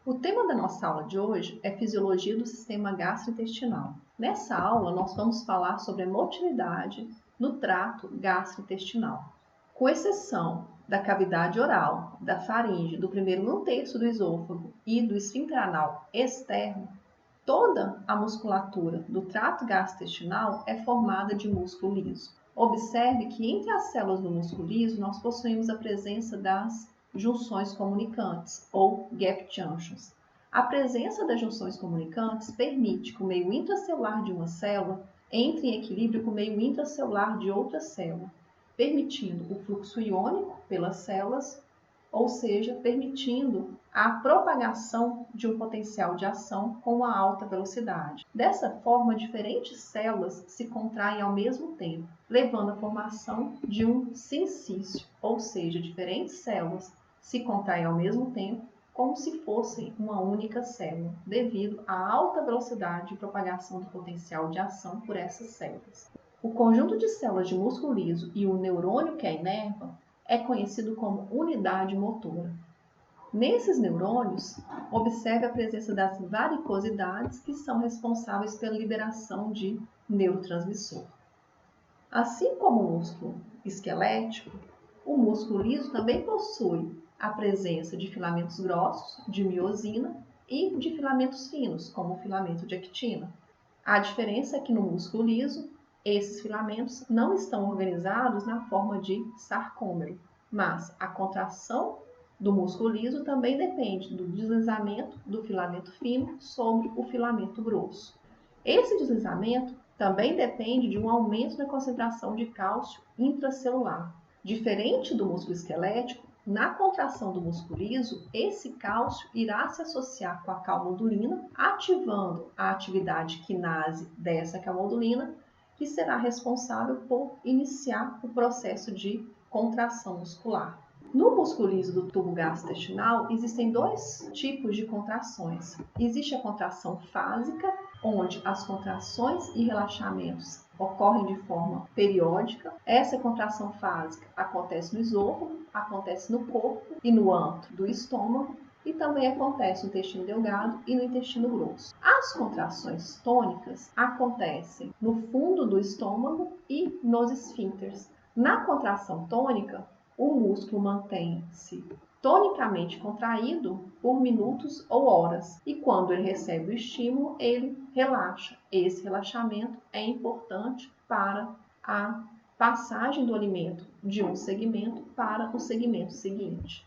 O tema da nossa aula de hoje é Fisiologia do Sistema Gastrointestinal. Nessa aula, nós vamos falar sobre a motilidade no trato gastrointestinal. Com exceção da cavidade oral, da faringe, do primeiro 1/3 do esôfago e do esfíncter anal externo, toda a musculatura do trato gastrointestinal é formada de músculo liso. Observe que entre as células do músculo liso nós possuímos a presença das junções comunicantes, ou gap junctions. A presença das junções comunicantes permite que o meio intracelular de uma célula entre em equilíbrio com o meio intracelular de outra célula, permitindo o fluxo iônico pelas células, ou seja, permitindo a propagação de um potencial de ação com uma alta velocidade. Dessa forma, diferentes células se contraem ao mesmo tempo, levando à formação de um sincício, ou seja, diferentes células se contraem ao mesmo tempo, como se fossem uma única célula, devido à alta velocidade de propagação do potencial de ação por essas células. O conjunto de células de músculo liso e o neurônio que a inerva é conhecido como unidade motora. Nesses neurônios, observe a presença das varicosidades que são responsáveis pela liberação de neurotransmissor. Assim como o músculo esquelético, o músculo liso também possui a presença de filamentos grossos, de miosina, e de filamentos finos, como o filamento de actina. A diferença é que no músculo liso, esses filamentos não estão organizados na forma de sarcômero, mas a contração do músculo liso também depende do deslizamento do filamento fino sobre o filamento grosso. Esse deslizamento também depende de um aumento na concentração de cálcio intracelular. Diferente do músculo esquelético, na contração do músculo liso, esse cálcio irá se associar com a calmodulina, ativando a atividade quinase dessa calmodulina, que será responsável por iniciar o processo de contração muscular. No músculo liso do tubo gastrointestinal, existem dois tipos de contrações. Existe a contração fásica, onde as contrações e relaxamentos ocorrem de forma periódica. Essa contração fásica acontece no esôfago, acontece no corpo e no antro do estômago, e também acontece no intestino delgado e no intestino grosso. As contrações tônicas acontecem no fundo do estômago e nos esfíncteres. Na contração tônica, o músculo mantém-se tonicamente contraído por minutos ou horas, e quando ele recebe o estímulo, ele relaxa. Esse relaxamento é importante para a passagem do alimento de um segmento para o segmento seguinte.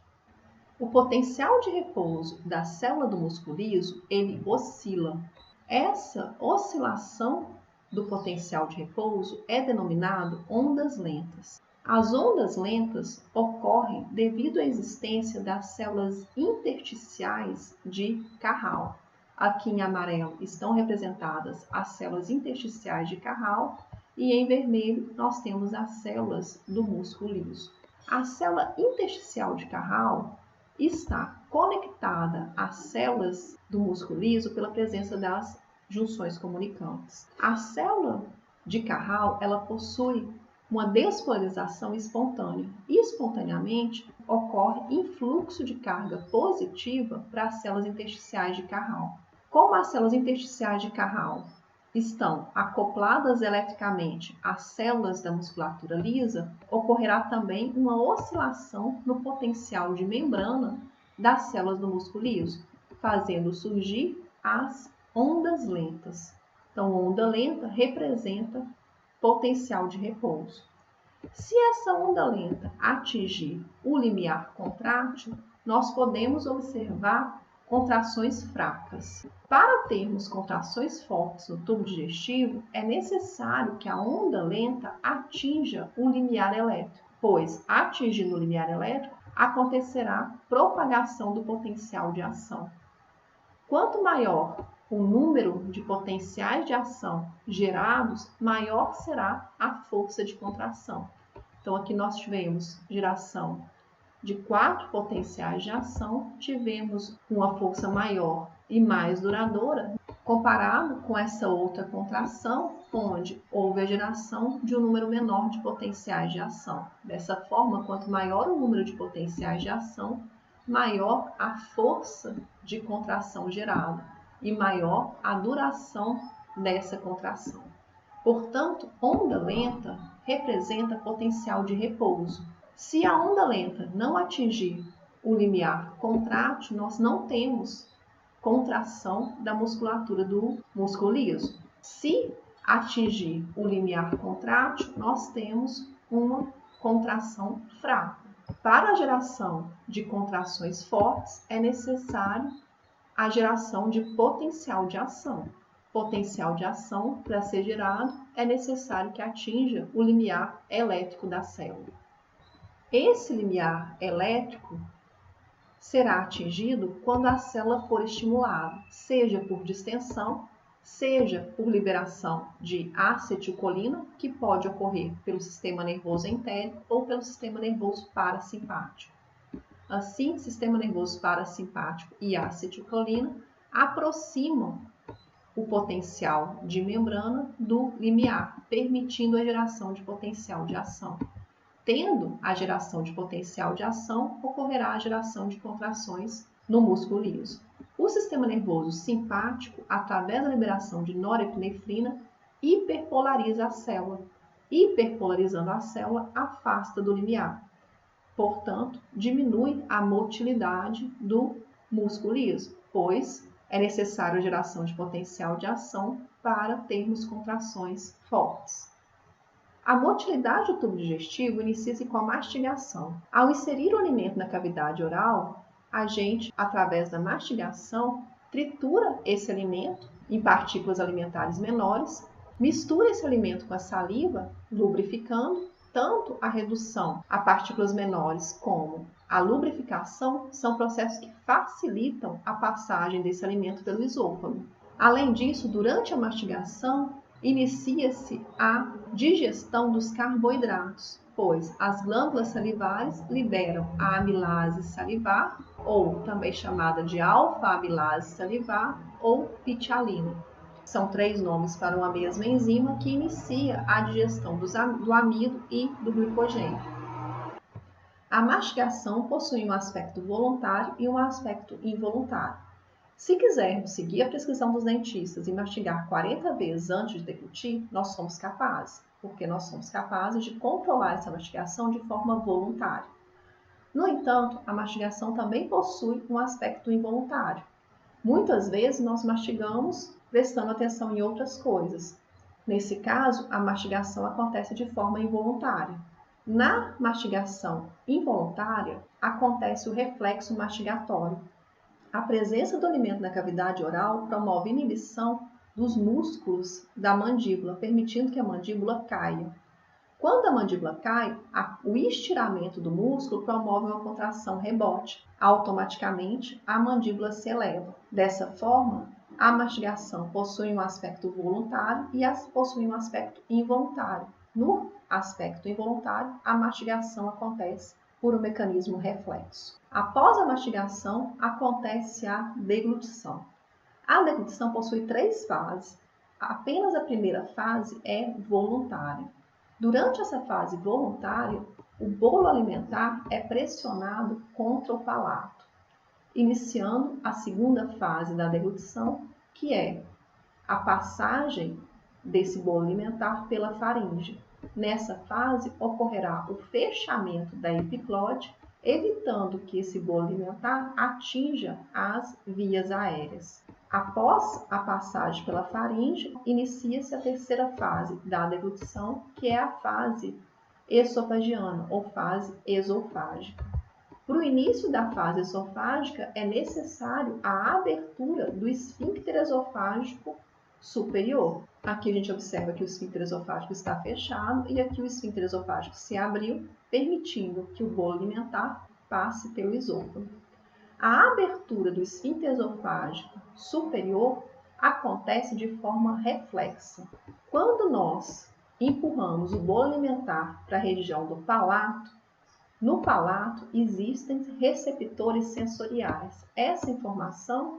O potencial de repouso da célula do músculo liso, ele oscila. Essa oscilação do potencial de repouso é denominado ondas lentas. As ondas lentas ocorrem devido à existência das células intersticiais de Carral. Aqui em amarelo estão representadas as células intersticiais de Carral e em vermelho nós temos as células do músculo liso. A célula intersticial de Carral está conectada às células do músculo liso pela presença das junções comunicantes. A célula de Carral, ela possui uma despolarização espontânea e espontaneamente ocorre influxo de carga positiva para as células intersticiais de Carral. Como as células intersticiais de Carral estão acopladas eletricamente às células da musculatura lisa, ocorrerá também uma oscilação no potencial de membrana das células do músculo liso, fazendo surgir as ondas lentas. Então, onda lenta representa potencial de repouso. Se essa onda lenta atingir o limiar contrátil, nós podemos observar contrações fracas. Para termos contrações fortes no tubo digestivo, é necessário que a onda lenta atinja o limiar elétrico, pois, atingindo o limiar elétrico, acontecerá propagação do potencial de ação. Quanto maior o número de potenciais de ação gerados, maior será a força de contração. Então, aqui nós tivemos geração de 4 potenciais de ação, tivemos uma força maior e mais duradoura, comparado com essa outra contração, onde houve a geração de um número menor de potenciais de ação. Dessa forma, quanto maior o número de potenciais de ação, maior a força de contração gerada e maior a duração dessa contração. Portanto, onda lenta representa potencial de repouso. Se a onda lenta não atingir o limiar contrátil, nós não temos contração da musculatura do músculo liso. Se atingir o limiar contrátil, nós temos uma contração fraca. Para a geração de contrações fortes, é necessário a geração de potencial de ação. Potencial de ação, para ser gerado, é necessário que atinja o limiar elétrico da célula. Esse limiar elétrico será atingido quando a célula for estimulada, seja por distensão, seja por liberação de acetilcolina, que pode ocorrer pelo sistema nervoso entérico ou pelo sistema nervoso parasimpático. Assim, sistema nervoso parasimpático e acetilcolina aproximam o potencial de membrana do limiar, permitindo a geração de potencial de ação. Tendo a geração de potencial de ação, ocorrerá a geração de contrações no músculo liso. O sistema nervoso simpático, através da liberação de norepinefrina, hiperpolariza a célula. Hiperpolarizando a célula, afasta do limiar. Portanto, diminui a motilidade do músculo liso, pois é necessária a geração de potencial de ação para termos contrações fortes. A motilidade do tubo digestivo inicia-se com a mastigação. Ao inserir o alimento na cavidade oral, a gente, através da mastigação, tritura esse alimento em partículas alimentares menores, mistura esse alimento com a saliva, lubrificando. Tanto a redução a partículas menores como a lubrificação são processos que facilitam a passagem desse alimento pelo esôfago. Além disso, durante a mastigação, inicia-se a digestão dos carboidratos, pois as glândulas salivares liberam a amilase salivar, ou também chamada de alfa-amilase salivar, ou pitialina. São 3 nomes para uma mesma enzima que inicia a digestão do amido e do glicogênio. A mastigação possui um aspecto voluntário e um aspecto involuntário. Se quisermos seguir a prescrição dos dentistas e mastigar 40 vezes antes de deglutir, nós somos capazes, porque nós somos capazes de controlar essa mastigação de forma voluntária. No entanto, a mastigação também possui um aspecto involuntário. Muitas vezes nós mastigamos prestando atenção em outras coisas. Nesse caso, a mastigação acontece de forma involuntária. Na mastigação involuntária, acontece o reflexo mastigatório. A presença do alimento na cavidade oral promove inibição dos músculos da mandíbula, permitindo que a mandíbula caia. Quando a mandíbula cai, o estiramento do músculo promove uma contração rebote. Automaticamente, a mandíbula se eleva. Dessa forma, a mastigação possui um aspecto voluntário e possui um aspecto involuntário. No aspecto involuntário, a mastigação acontece por um mecanismo reflexo. Após a mastigação, acontece a deglutição. A deglutição possui 3 fases. Apenas a primeira fase é voluntária. Durante essa fase voluntária, o bolo alimentar é pressionado contra o palato, iniciando a segunda fase da deglutição, que é a passagem desse bolo alimentar pela faringe. Nessa fase, ocorrerá o fechamento da epiclode, evitando que esse bolo alimentar atinja as vias aéreas. Após a passagem pela faringe, inicia-se a terceira fase da deglutição, que é a fase esofagiana ou fase esofágica. Para o início da fase esofágica, é necessário a abertura do esfíncter esofágico superior. Aqui a gente observa que o esfíncter esofágico está fechado e aqui o esfíncter esofágico se abriu, permitindo que o bolo alimentar passe pelo esôfago. A abertura do esfíncter esofágico superior acontece de forma reflexa. Quando nós empurramos o bolo alimentar para a região do palato, no palato existem receptores sensoriais. Essa informação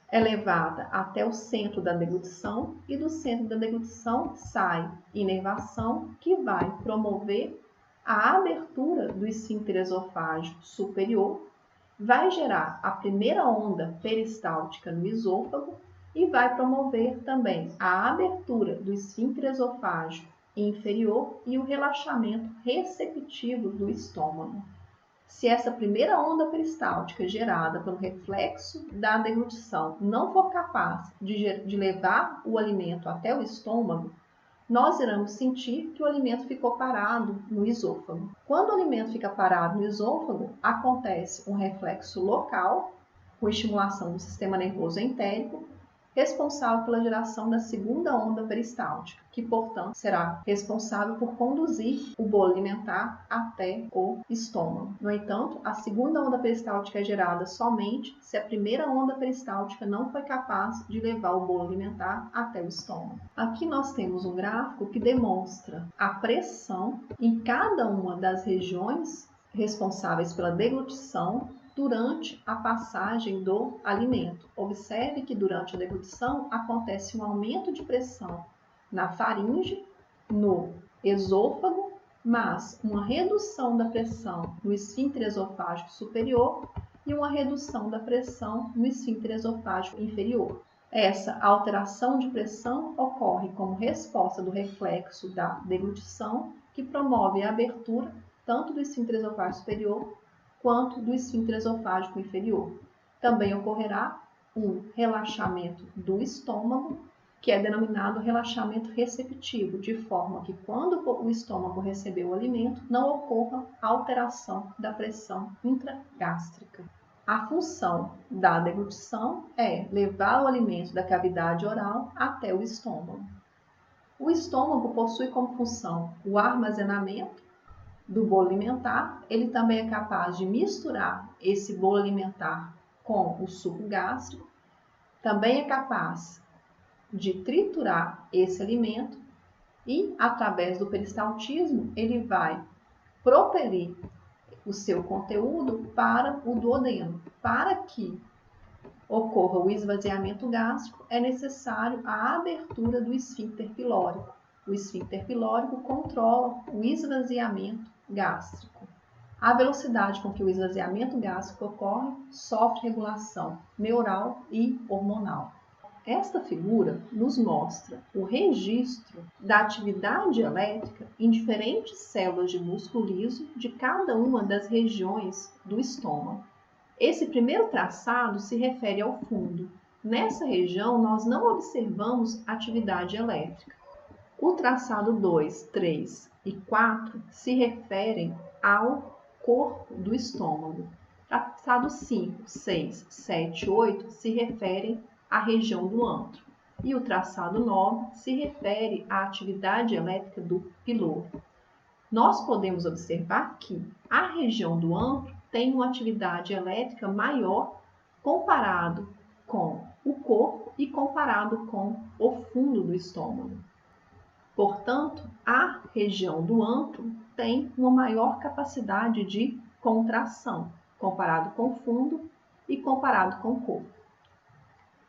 é levada até o centro da deglutição e do centro da deglutição sai inervação, que vai promover a abertura do esfíncter esofágico superior vai gerar a primeira onda peristáltica no esôfago e vai promover também a abertura do esfíncter esofágico inferior e o relaxamento receptivo do estômago. Se essa primeira onda peristáltica gerada pelo reflexo da deglutição não for capaz de levar o alimento até o estômago, nós iremos sentir que o alimento ficou parado no esôfago. Quando o alimento fica parado no esôfago, acontece um reflexo local, com estimulação do sistema nervoso entérico, responsável pela geração da segunda onda peristáltica, que, portanto, será responsável por conduzir o bolo alimentar até o estômago. No entanto, a segunda onda peristáltica é gerada somente se a primeira onda peristáltica não foi capaz de levar o bolo alimentar até o estômago. Aqui nós temos um gráfico que demonstra a pressão em cada uma das regiões responsáveis pela deglutição durante a passagem do alimento. Observe que durante a deglutição acontece um aumento de pressão na faringe, no esôfago, mas uma redução da pressão no esfíncter esofágico superior e uma redução da pressão no esfíncter esofágico inferior. Essa alteração de pressão ocorre como resposta do reflexo da deglutição, que promove a abertura tanto do esfíncter esofágico superior quanto do esfíncter esofágico inferior. Também ocorrerá um relaxamento do estômago, que é denominado relaxamento receptivo, de forma que quando o estômago receber o alimento, não ocorra alteração da pressão intragástrica. A função da deglutição é levar o alimento da cavidade oral até o estômago. O estômago possui como função o armazenamento do bolo alimentar. Ele também é capaz de misturar esse bolo alimentar com o suco gástrico, também é capaz de triturar esse alimento e, através do peristaltismo, ele vai propelir o seu conteúdo para o duodeno. Para que ocorra o esvaziamento gástrico, é necessário a abertura do esfíncter pilórico. O esfíncter pilórico controla o esvaziamento gástrico. A velocidade com que o esvaziamento gástrico ocorre sofre regulação neural e hormonal. Esta figura nos mostra o registro da atividade elétrica em diferentes células de músculo liso de cada uma das regiões do estômago. Esse primeiro traçado se refere ao fundo. Nessa região, nós não observamos atividade elétrica. O traçado 2, 3 e 4 se referem ao corpo do estômago. Traçado 5, 6, 7 e 8 se referem à região do antro. E o traçado 9 se refere à atividade elétrica do piloro. Nós podemos observar que a região do antro tem uma atividade elétrica maior comparado com o corpo e comparado com o fundo do estômago. Portanto, a região do antro tem uma maior capacidade de contração, comparado com o fundo e comparado com o corpo.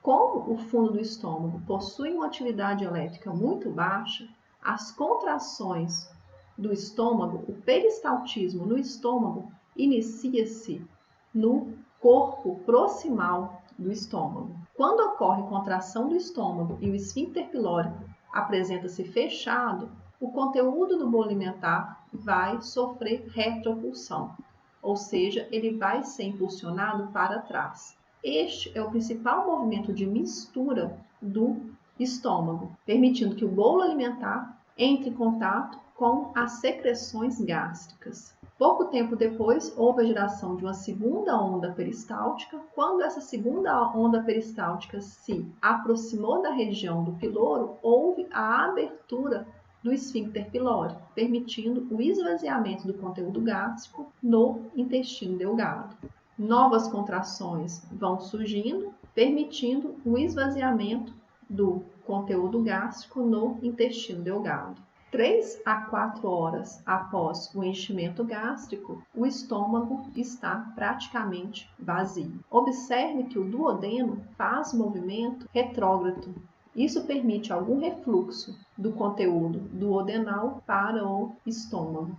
Como o fundo do estômago possui uma atividade elétrica muito baixa, as contrações do estômago, o peristaltismo no estômago, inicia-se no corpo proximal do estômago. Quando ocorre contração do estômago e o esfíncter pilórico apresenta-se fechado, o conteúdo do bolo alimentar vai sofrer retropulsão, ou seja, ele vai ser impulsionado para trás. Este é o principal movimento de mistura do estômago, permitindo que o bolo alimentar entre em contato com as secreções gástricas. Pouco tempo depois, houve a geração de uma segunda onda peristáltica. Quando essa segunda onda peristáltica se aproximou da região do piloro, houve a abertura do esfíncter pilórico, permitindo o esvaziamento do conteúdo gástrico no intestino delgado. Novas contrações vão surgindo, permitindo o esvaziamento do conteúdo gástrico no intestino delgado. 3 a 4 horas após o enchimento gástrico, o estômago está praticamente vazio. Observe que o duodeno faz movimento retrógrado. Isso permite algum refluxo do conteúdo duodenal para o estômago.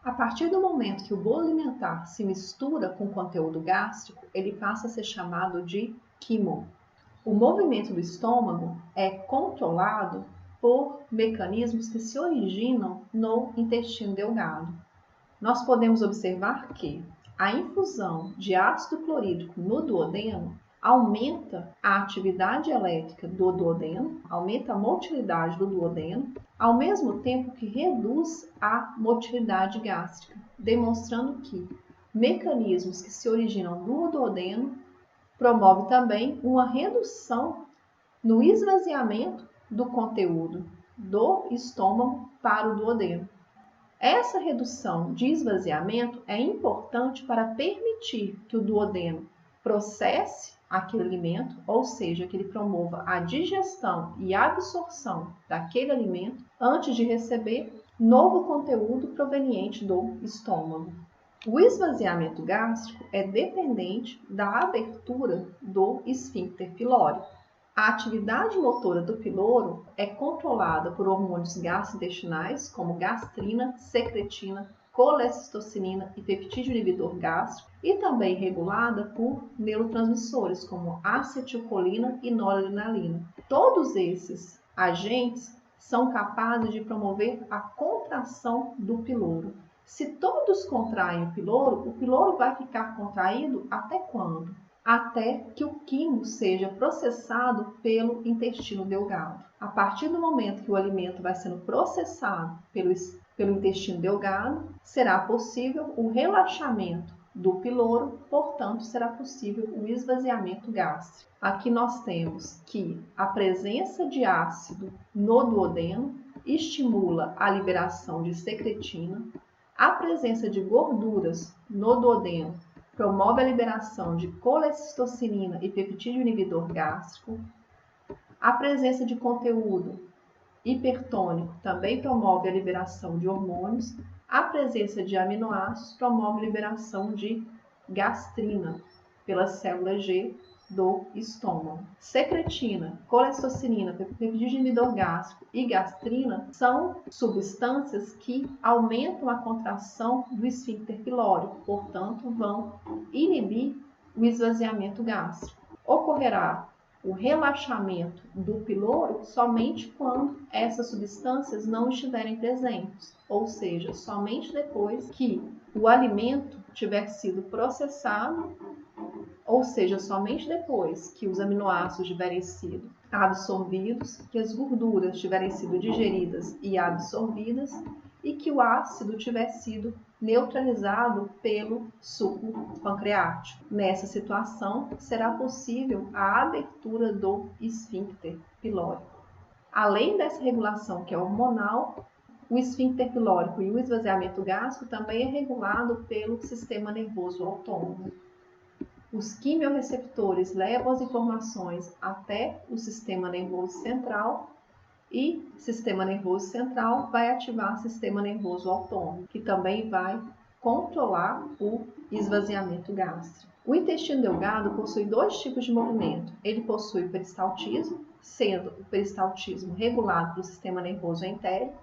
A partir do momento que o bolo alimentar se mistura com o conteúdo gástrico, ele passa a ser chamado de quimo. O movimento do estômago é controlado por mecanismos que se originam no intestino delgado. Nós podemos observar que a infusão de ácido clorídrico no duodeno aumenta a atividade elétrica do duodeno, aumenta a motilidade do duodeno, ao mesmo tempo que reduz a motilidade gástrica, demonstrando que mecanismos que se originam no duodeno promovem também uma redução no esvaziamento do conteúdo do estômago para o duodeno. Essa redução de esvaziamento é importante para permitir que o duodeno processe aquele alimento, ou seja, que ele promova a digestão e a absorção daquele alimento antes de receber novo conteúdo proveniente do estômago. O esvaziamento gástrico é dependente da abertura do esfíncter pilórico. A atividade motora do piloro é controlada por hormônios gastrointestinais como gastrina, secretina, colecistocinina e peptídeo inibidor gástrico e também regulada por neurotransmissores como acetilcolina e noradrenalina. Todos esses agentes são capazes de promover a contração do piloro. Se todos contraem o piloro vai ficar contraído até quando? Até que o quimo seja processado pelo intestino delgado. A partir do momento que o alimento vai sendo processado pelo intestino delgado, será possível o relaxamento do piloro, portanto, será possível o esvaziamento gástrico. Aqui nós temos que a presença de ácido no duodeno estimula a liberação de secretina, a presença de gorduras no duodeno promove a liberação de colecistocinina e peptídeo inibidor gástrico. A presença de conteúdo hipertônico também promove a liberação de hormônios. A presença de aminoácidos promove a liberação de gastrina pela célula G do estômago. Secretina, colecistocinina, peptídeo inibidor gástrico e gastrina são substâncias que aumentam a contração do esfíncter pilórico, portanto, vão inibir o esvaziamento gástrico. Ocorrerá o relaxamento do piloro somente quando essas substâncias não estiverem presentes, ou seja, somente depois que o alimento tiver sido processado, ou seja, somente depois que os aminoácidos tiverem sido absorvidos, que as gorduras tiverem sido digeridas e absorvidas e que o ácido tiver sido neutralizado pelo suco pancreático. Nessa situação, será possível a abertura do esfíncter pilórico. Além dessa regulação que é hormonal, o esfíncter pilórico e o esvaziamento gástrico também é regulado pelo sistema nervoso autônomo. Os quimiorreceptores levam as informações até o sistema nervoso central e o sistema nervoso central vai ativar o sistema nervoso autônomo, que também vai controlar o esvaziamento gástrico. O intestino delgado possui dois tipos de movimento. Ele possui o peristaltismo, sendo o peristaltismo regulado pelo sistema nervoso entérico,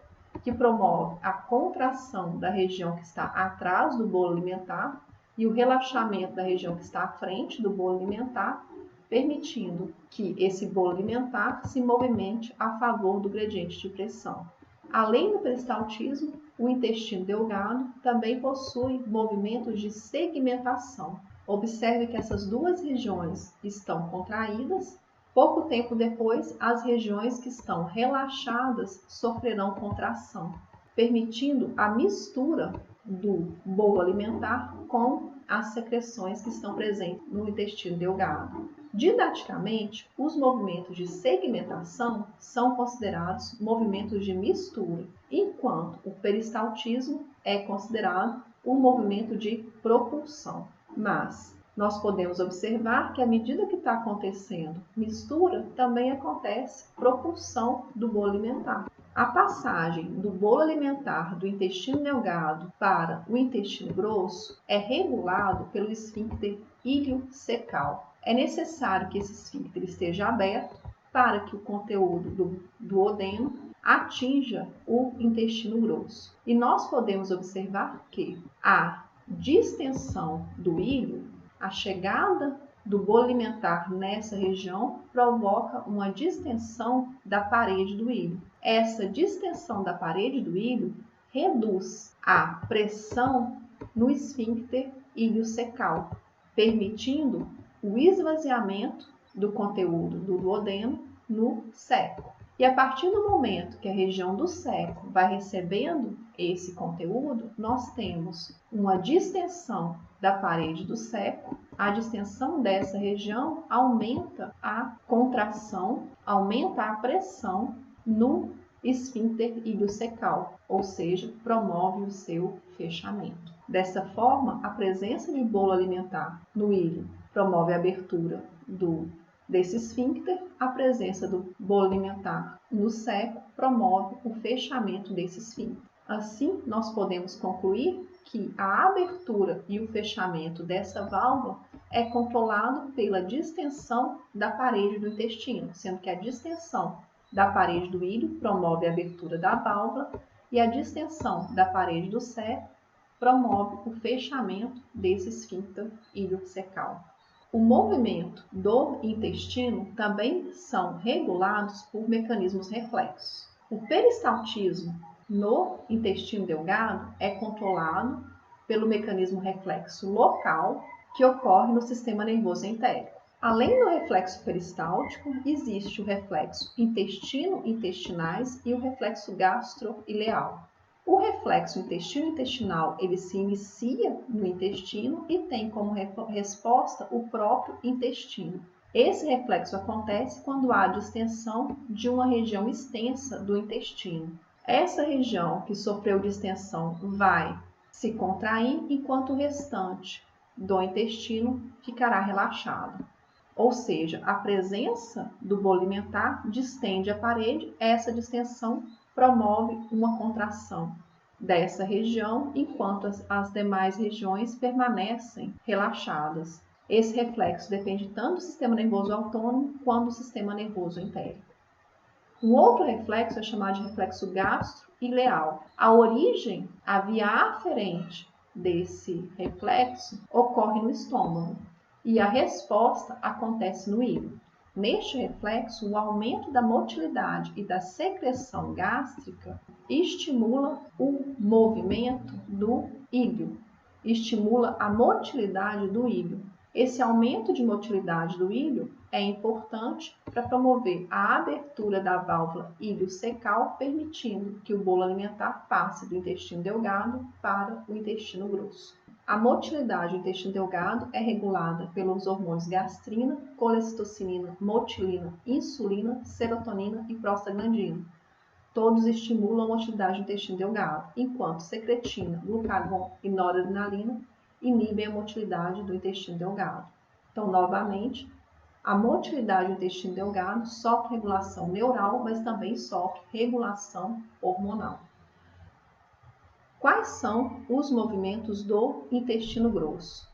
que promove a contração da região que está atrás do bolo alimentar e o relaxamento da região que está à frente do bolo alimentar, permitindo que esse bolo alimentar se movimente a favor do gradiente de pressão. Além do peristaltismo, o intestino delgado também possui movimentos de segmentação. Observe que essas duas regiões estão contraídas. Pouco tempo depois, as regiões que estão relaxadas sofrerão contração, permitindo a mistura do bolo alimentar com as secreções que estão presentes no intestino delgado. Didaticamente, os movimentos de segmentação são considerados movimentos de mistura, enquanto o peristaltismo é considerado um movimento de propulsão. Mas nós podemos observar que à medida que está acontecendo mistura, também acontece propulsão do bolo alimentar. A passagem do bolo alimentar do intestino delgado para o intestino grosso é regulado pelo esfíncter iliocecal. É necessário que esse esfíncter esteja aberto para que o conteúdo do duodeno atinja o intestino grosso. E nós podemos observar que a distensão do íleo, a chegada do bolo alimentar nessa região, provoca uma distensão da parede do íleo. Essa distensão da parede do íleo reduz a pressão no esfíncter iliocecal, permitindo o esvaziamento do conteúdo do duodeno no ceco. E a partir do momento que a região do ceco vai recebendo esse conteúdo, nós temos uma distensão da parede do ceco. A distensão dessa região aumenta a contração, aumenta a pressão no esfíncter iliocecal, ou seja, promove o seu fechamento. Dessa forma, a presença de bolo alimentar no íleo promove a abertura desse esfíncter, a presença do bolo alimentar no ceco promove o fechamento desse esfíncter. Assim, nós podemos concluir que a abertura e o fechamento dessa válvula é controlado pela distensão da parede do intestino, sendo que a distensão da parede do íleo promove a abertura da válvula e a distensão da parede do ceco promove o fechamento desse esfíncter iliocecal. O movimento do intestino também são regulados por mecanismos reflexos. O peristaltismo no intestino delgado é controlado pelo mecanismo reflexo local que ocorre no sistema nervoso entérico. Além do reflexo peristáltico, existe o reflexo intestino-intestinais e o reflexo gastro-ileal. O reflexo intestino-intestinal ele se inicia no intestino e tem como resposta o próprio intestino. Esse reflexo acontece quando há distensão de uma região extensa do intestino. Essa região que sofreu distensão vai se contrair, enquanto o restante do intestino ficará relaxado. Ou seja, a presença do bolo alimentar distende a parede, essa distensão promove uma contração dessa região, enquanto as demais regiões permanecem relaxadas. Esse reflexo depende tanto do sistema nervoso autônomo quanto do sistema nervoso entérico. Um outro reflexo é chamado de reflexo gastro-ileal. A origem, a via aferente desse reflexo ocorre no estômago e a resposta acontece no íleo. Neste reflexo, o aumento da motilidade e da secreção gástrica estimula o movimento do íleo, estimula a motilidade do íleo. Esse aumento de motilidade do íleo é importante para promover a abertura da válvula iliocecal, permitindo que o bolo alimentar passe do intestino delgado para o intestino grosso. A motilidade do intestino delgado é regulada pelos hormônios gastrina, colecistocinina, motilina, insulina, serotonina e prostaglandina. Todos estimulam a motilidade do intestino delgado, enquanto secretina, glucagon e noradrenalina inibem a motilidade do intestino delgado. Então, novamente, a motilidade do intestino delgado sofre regulação neural, mas também sofre regulação hormonal. Quais são os movimentos do intestino grosso?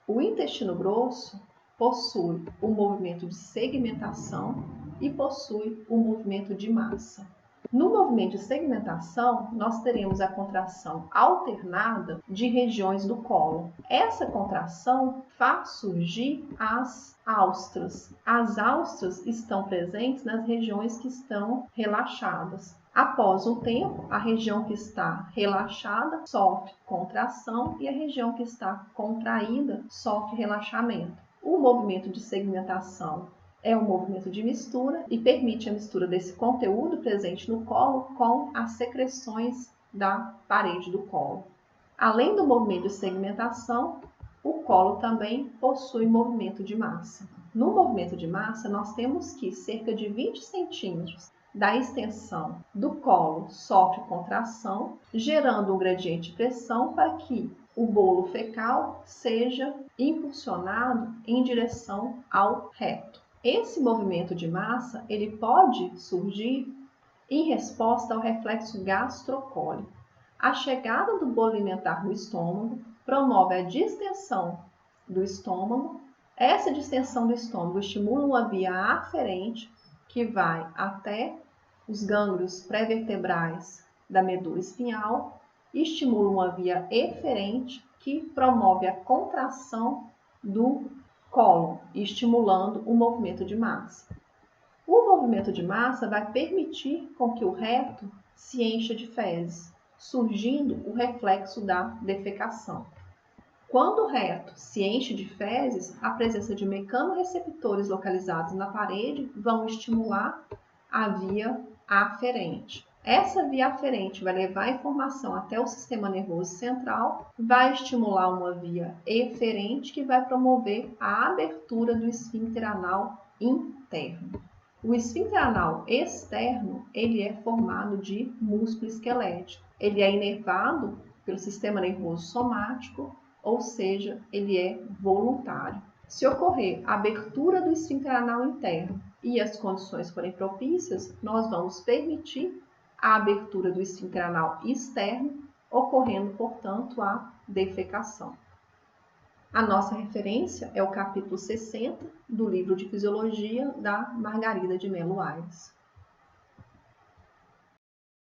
O intestino grosso possui o movimento de segmentação e possui o movimento de massa. No movimento de segmentação, nós teremos a contração alternada de regiões do cólon. Essa contração faz surgir as áustras. As áustras estão presentes nas regiões que estão relaxadas. Após um tempo, a região que está relaxada sofre contração e a região que está contraída sofre relaxamento. O movimento de segmentação é um movimento de mistura e permite a mistura desse conteúdo presente no colo com as secreções da parede do colo. Além do movimento de segmentação, o colo também possui movimento de massa. No movimento de massa, nós temos que cerca de 20 centímetros da extensão do colo sofre contração, gerando um gradiente de pressão para que o bolo fecal seja impulsionado em direção ao reto. Esse movimento de massa ele pode surgir em resposta ao reflexo gastrocólico. A chegada do bolo alimentar no estômago promove a distensão do estômago. Essa distensão do estômago estimula uma via aferente que vai até os gânglios pré-vertebrais da medula espinhal, estimulam uma via eferente que promove a contração do cólon, estimulando o movimento de massa. O movimento de massa vai permitir com que o reto se encha de fezes, surgindo o reflexo da defecação. Quando o reto se enche de fezes, a presença de mecanorreceptores localizados na parede vão estimular a via aferente. Essa via aferente vai levar a informação até o sistema nervoso central, vai estimular uma via eferente que vai promover a abertura do esfíncter anal interno. O esfíncter anal externo, ele é formado de músculo esquelético. Ele é inervado pelo sistema nervoso somático, ou seja, ele é voluntário. Se ocorrer a abertura do esfíncter anal interno e as condições forem propícias, nós vamos permitir a abertura do esfíncter anal externo, ocorrendo, portanto, a defecação. A nossa referência é o capítulo 60 do livro de Fisiologia da Margarida de Mello Aires.